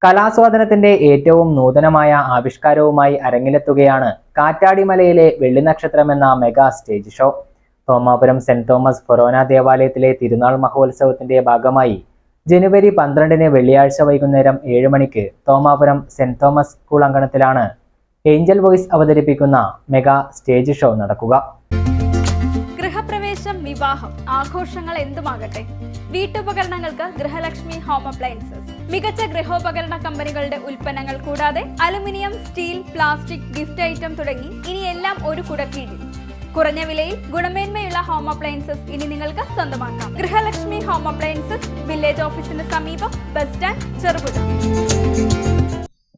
കലാസ്വാദനത്തിന്റെ ഏറ്റവും നൂതനമായ ആവിഷ്കാരവുമായി അരങ്ങിലെത്തുകയാണ് കാറ്റാടിമലയിലെ വെള്ളിനക്ഷത്രം എന്ന mega stage show. Thomapuram saint Thomas ഫൊറോന ദേവാലയത്തിലെ തിരുനാൾ മഹോത്സവത്തിന്റെ ഭാഗമായി ജനുവരി 12 വെള്ളിയാഴ്ച വൈകുന്നേരം 7 മണിക്ക് തോമാപുരം സെന്റ് തോമസ് സ്കൂൾ അങ്കണത്തിലാണ് ഏഞ്ചൽ വോയിസ് അവതരിപ്പിക്കുന്ന മെഗാ സ്റ്റേജ് ഷോ നടക്കുക. ഗൃഹപ്രവേശം, വിവാഹം, ആഘോഷങ്ങൾ എന്തുമാകട്ടെ, വീട്ടുപകരണങ്ങൾക്ക് ഗൃഹലക്ഷ്മി ഹോം അപ്ലയൻസസ്. മികച്ച ഗൃഹോപകരണ കമ്പനികളുടെ ഉൽപ്പന്നങ്ങൾ കൂടാതെ aluminium, steel, plastic, gift item തുടങ്ങി ഇനി എല്ലാം ഒരു കുടക്കീഴിൽ. കുറഞ്ഞ വിലയിൽ ഗുണമേന്മയുള്ള ഹോം അപ്ലയൻസസ് ഇനി നിങ്ങൾക്ക് സ്വന്തമാക്കാം. ഗൃഹലക്ഷ്മി ഹോം അപ്ലയൻസസ്, വില്ലേജ് ഓഫീസിന് സമീപം, bus stand, Cherupuzha.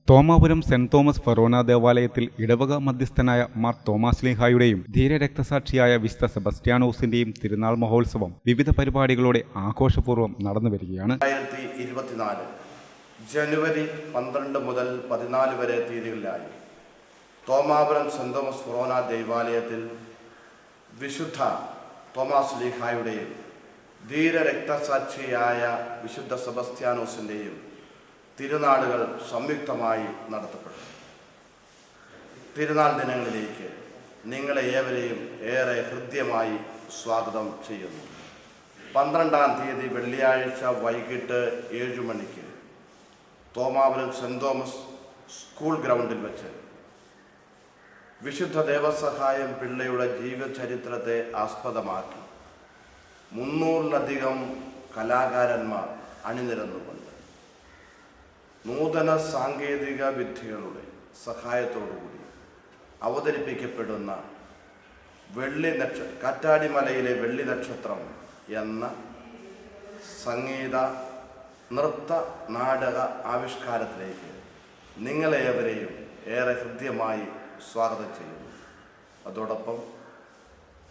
Thomapuram saint Thomas ഫൊറോന ദേവാലയത്തിൽ ഇടവക മധ്യസ്ഥനായ മാർ തോമാസ് ലീഹായുടെയും ധീരരക്തസാക്ഷിയായ വിശുദ്ധ സെബസ്റ്റ്യാനോസിന്റെയും തിരുനാൾ മഹോത്സവം വിവിധ പരിപാടികളോടെ ആഘോഷപൂർവ്വം നടന്നു വരികയാണ്. 2024 ജനുവരി 12 മുതൽ 14 വരെ തീയതികളിലായി തോമാപുരം സെന്റ് തോമസ് ഫൊറോന ദേവാലയത്തിൽ വിശുദ്ധ തോമാസ് ലീഹായുടെയും ധീരരക്തസാക്ഷിയായ വിശുദ്ധ സെബസ്റ്റ്യാനോസിന്റെയും തിരുനാളുകൾ സംയുക്തമായി നടത്തപ്പെടും. തിരുനാൾ ദിനങ്ങളിലേക്ക് നിങ്ങളെ ഏവരെയും ഏറെ ഹൃദ്യമായി സ്വാഗതം ചെയ്യുന്നു. 12-ാം തീയതി വെള്ളിയാഴ്ച വൈകിട്ട് 7 മണിക്ക് തോമാപുരം സെന്റ് തോമസ് സ്കൂൾ ഗ്രൗണ്ടിൽ വെച്ച് വിശുദ്ധ ദേവസഹായം പിള്ളയുടെ ജീവചരിത്രത്തെ ആസ്പദമാക്കി 300-ലധികം കലാകാരന്മാർ അണിനിരന്നുകൊണ്ട് നൂതന സാങ്കേതിക വിദ്യകളുടെ സഹായത്തോടുകൂടി അവതരിപ്പിക്കപ്പെടുന്ന കാറ്റാടിമലയിലെ വെള്ളി നക്ഷത്രം എന്ന സംഗീത നൃത്ത നാടക ആവിഷ്കാരത്തിലേക്ക് നിങ്ങളേവരെയും ഏറെ ഹൃദ്യമായി സ്വാഗതം ചെയ്യുന്നു. അതോടൊപ്പം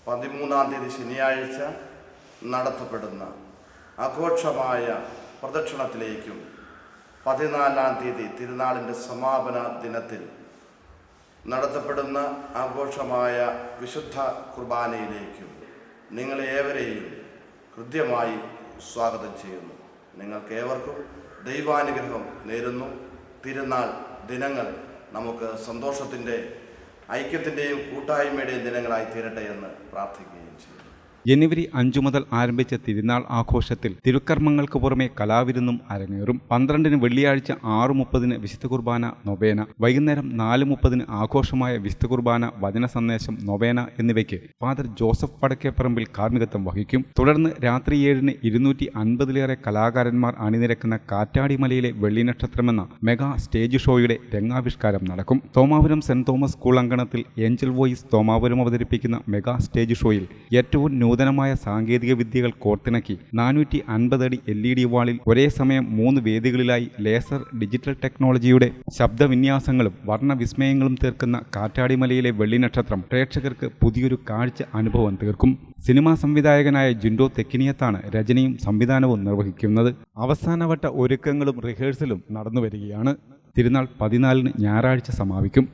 13-ാം തീയതി ശനിയാഴ്ച നടത്തപ്പെടുന്ന ആഘോഷമായ പ്രദക്ഷിണത്തിലേക്കും 14-ാം തീയതി തിരുനാളിൻ്റെ സമാപന ദിനത്തിൽ നടത്തപ്പെടുന്ന ആഘോഷമായ വിശുദ്ധ കുർബാനയിലേക്കും നിങ്ങളേവരെയും ഹൃദ്യമായി സ്വാഗതം ചെയ്യുന്നു. നിങ്ങൾക്കേവർക്കും ദൈവാനുഗ്രഹം നേരുന്നു. തിരുനാൾ ദിനങ്ങൾ നമുക്ക് സന്തോഷത്തിൻ്റെ, ഐക്യത്തിൻ്റെയും കൂട്ടായ്മയുടെയും ദിനങ്ങളായി തീരട്ടെ എന്ന് പ്രാർത്ഥിക്കുകയും ചെയ്യുന്നു. ജനുവരി 5 മുതൽ ആരംഭിച്ച തിരുനാൾ ആഘോഷത്തിൽ തിരുക്കർമ്മങ്ങൾക്ക് പുറമെ കലാവിരുന്നും അരങ്ങേറും. 12-ന് വെള്ളിയാഴ്ച 6:30 വിശുദ്ധ കുർബാന നൊവേന, വൈകുന്നേരം 4:30 ആഘോഷമായ വിശുദ്ധ കുർബാന, വചന സന്ദേശം, നൊവേന എന്നിവയ്ക്ക് ഫാദർ ജോസഫ് പടക്കേപ്പറമ്പിൽ കാർമ്മികത്വം വഹിക്കും. തുടർന്ന് രാത്രി 7-ന് 250-ലേറെ കലാകാരന്മാർ അണിനിരക്കുന്ന കാറ്റാടിമലയിലെ വെള്ളിനക്ഷത്രമെന്ന മെഗാ സ്റ്റേജ് ഷോയുടെ രംഗാവിഷ്കാരം നടക്കും. തോമാപുരം സെന്റ് തോമസ് സ്കൂൾ അങ്കണത്തിൽ ഏഞ്ചൽ വോയിസ് തോമാപുരം അവതരിപ്പിക്കുന്ന മെഗാ സ്റ്റേജ് ഷോയിൽ ഏറ്റവും നൂതനമായ സാങ്കേതിക വിദ്യകൾ കോർത്തിണക്കി 450 അടി LED വാളിൽ ഒരേ സമയം 3 വേദികളിലായി ലേസർ ഡിജിറ്റൽ ടെക്നോളജിയുടെ ശബ്ദവിന്യാസങ്ങളും വർണ്ണവിസ്മയങ്ങളും തീർക്കുന്ന കാറ്റാടിമലയിലെ വെള്ളിനക്ഷത്രം പ്രേക്ഷകർക്ക് പുതിയൊരു കാഴ്ച അനുഭവം തീർക്കും. സിനിമാ സംവിധായകനായ ജിൻഡോ തെക്കിനിയത്താണ് രചനയും സംവിധാനവും നിർവഹിക്കുന്നത്. അവസാനവട്ട ഒരുക്കങ്ങളും റിഹേഴ്സലും നടന്നു വരികയാണ്. തിരുനാൾ 14-ന് ഞായറാഴ്ച സമാപിക്കും.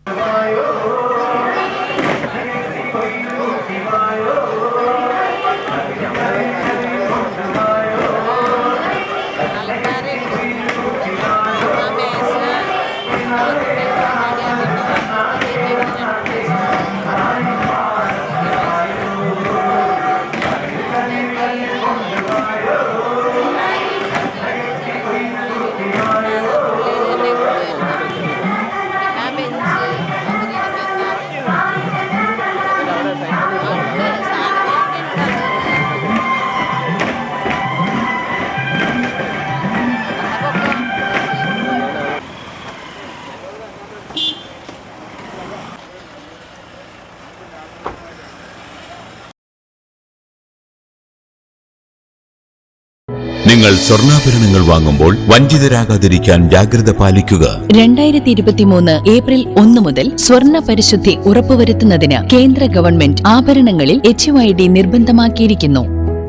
നിങ്ങൾ സ്വർണ്ണാഭരണങ്ങൾ വാങ്ങുമ്പോൾ വഞ്ചിതരാകാതിരിക്കാൻ ജാഗ്രത പാലിക്കുക. 2023 ഏപ്രിൽ 1 മുതൽ സ്വർണ്ണ പരിശുദ്ധി ഉറപ്പുവരുത്തുന്നതിന് കേന്ദ്ര ഗവൺമെന്റ് ആഭരണങ്ങളിൽ HUID നിർബന്ധമാക്കിയിരിക്കുന്നു.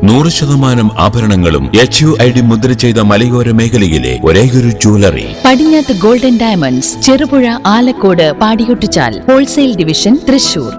100% ആഭരണങ്ങളും HUID മുദ്ര ചെയ്ത മലയോര മേഖലയിലെ ഒരേയൊരു jewellery Padinjath golden diamonds, Cherupuzha, Alakode, Padiyottuchal, wholesale division, Thrissur.